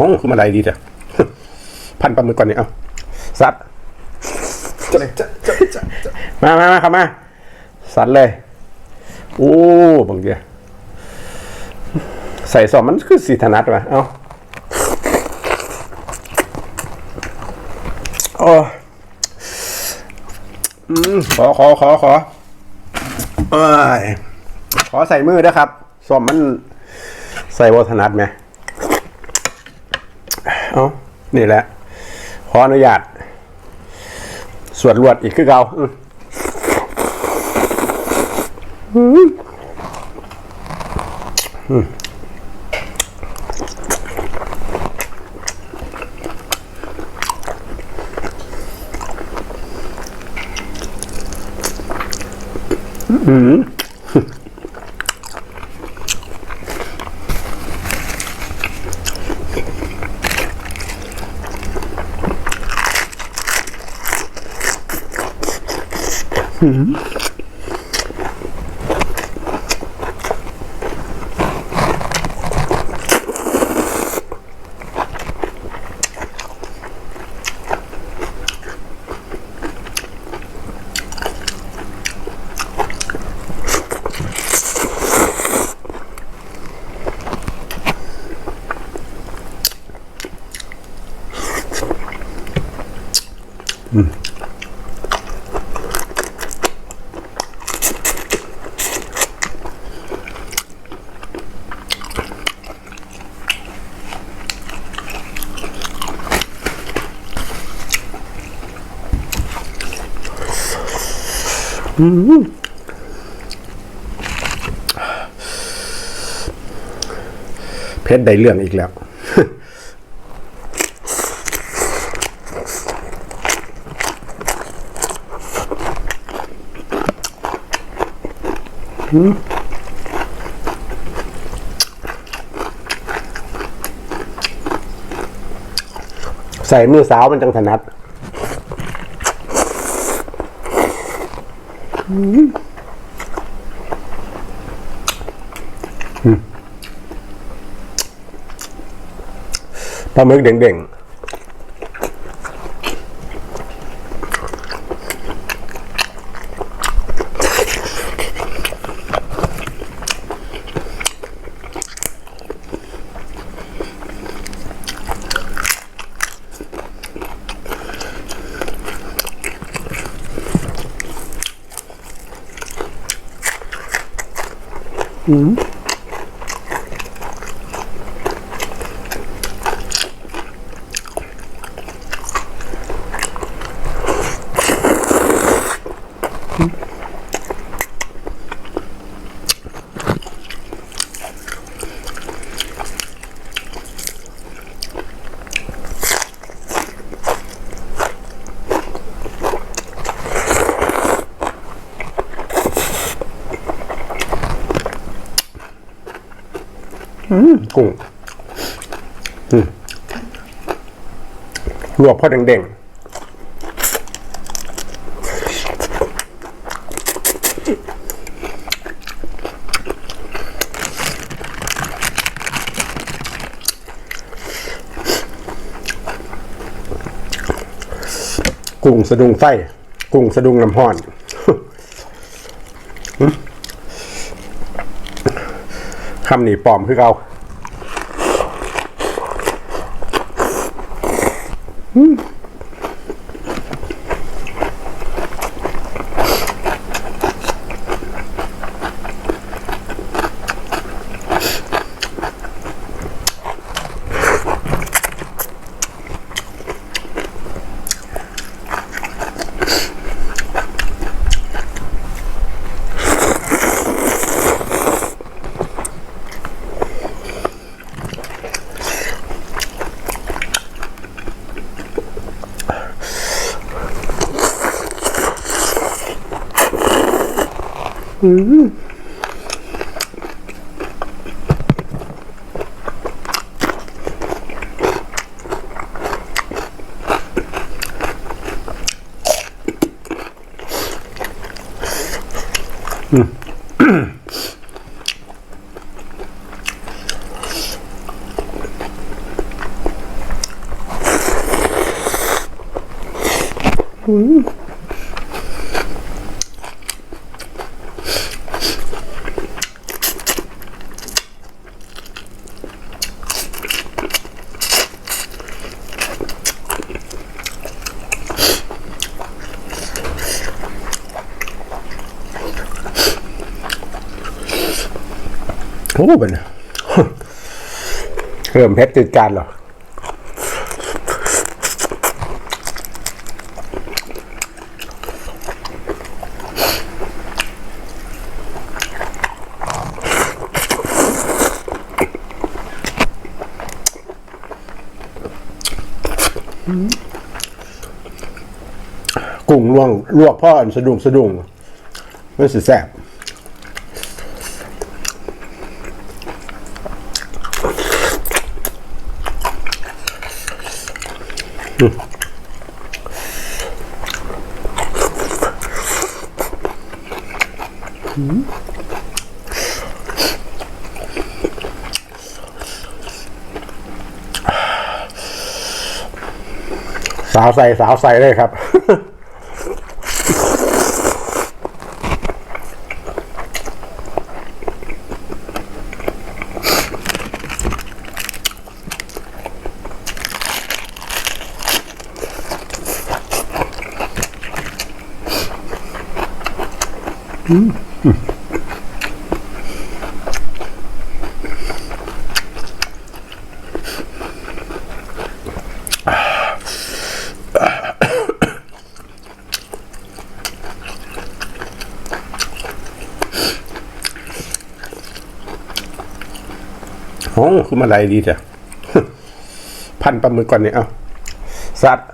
อ้คือมันอะไรดีจ้ะ พันปลาหมึกก่อนนี่เอาซัดมาครับมาซัดเลยโอ้บางเดียวใส่ซอสมันคือสีถนัดว่ะเอาโอ้ขอขอใส่มือด้วยครับซอสมันใส่บถนัดไหมเอานี่แหละขออนุญาตสวดรวดอีกคือเก่าเพชรได้เรื่องอีกแล้วใส่มือสาวมันจังถนัดปลาหมึกเด้งกุ้งลวกพอเด้งกุ้งสะดุ้งไฟกุ้งสะดุ้งน้ำห้อนคำนี้ปลอมคือเอา โอ้เป็นเริ่มเพชรติดการหรอกุ้งลวกพ่ออันสะดุ้งไม่สิแซ่บสาวใส่เลยครับ โอ้คือมาอะไรดีจ้ะ พันปลาหมึกก่อนเนี่ยเอาสัตว์